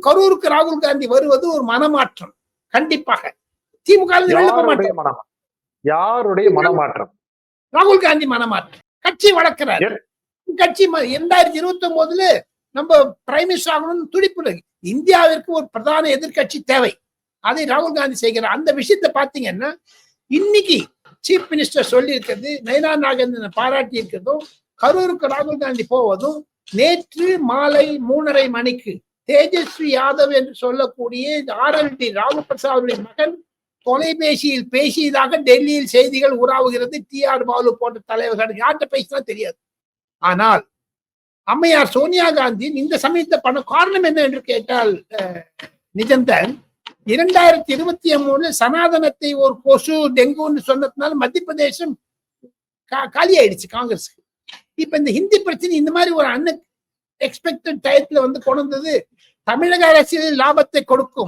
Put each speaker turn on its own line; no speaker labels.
கரூருக்கு ராகுல் காந்தி வருவது ஒரு மனமாற்றம். கண்டிப்பாக திமுக
யாருடைய மனமாற்றம்?
ராகுல் காந்தி மனமாற்றம். கட்சி வளர்க்கிறார். கட்சி 2029 நம்ம பிரைம் மினிஸ்டர் ஆகணும்னு துடிப்பு. இந்தியாவிற்கு ஒரு பிரதான எதிர்கட்சி தேவை. அதை ராகுல் காந்தி செய்கிறார். அந்த விஷயத்தை பாத்தீங்கன்னா இன்னைக்கு சீஃப் மினிஸ்டர் சொல்லி இருக்கிறது, நயனா நாகேந்திரன் பாராட்டி இருக்கிறதும், கரூருக்கு ராகுல் காந்தி போவதும், நேற்று மாலை 3:30 மணிக்கு தேஜஸ்வி யாதவ் என்று சொல்லக்கூடிய RLD ராகு பிரசாதுடைய மகன் தொலைபேசியில் பேசியதாக டெல்லியில் செய்திகள் உருவாகிறது. TR பாலு போன்ற தலைவர்கள் யார்கிட்ட பேசினா தெரியாது. ஆனால் அம்மையார் சோனியா காந்தி இந்த சமயத்தை பண்ண காரணம் என்ன என்று கேட்டால் நிஜம்தான், 2023 சனாதனத்தை ஒரு கொசு டெங்குன்னு சொன்னதுனால மத்திய பிரதேசம் காலி ஆயிடுச்சு காங்கிரஸ். இப்ப இந்த ஹிந்தி பிரச்சனை இந்த மாதிரி ஒரு எக்ஸ்பெக்டட் டயத்துல கொண்டு வந்தது தமிழக அரசியலில் லாபத்தை கொடுக்கும்.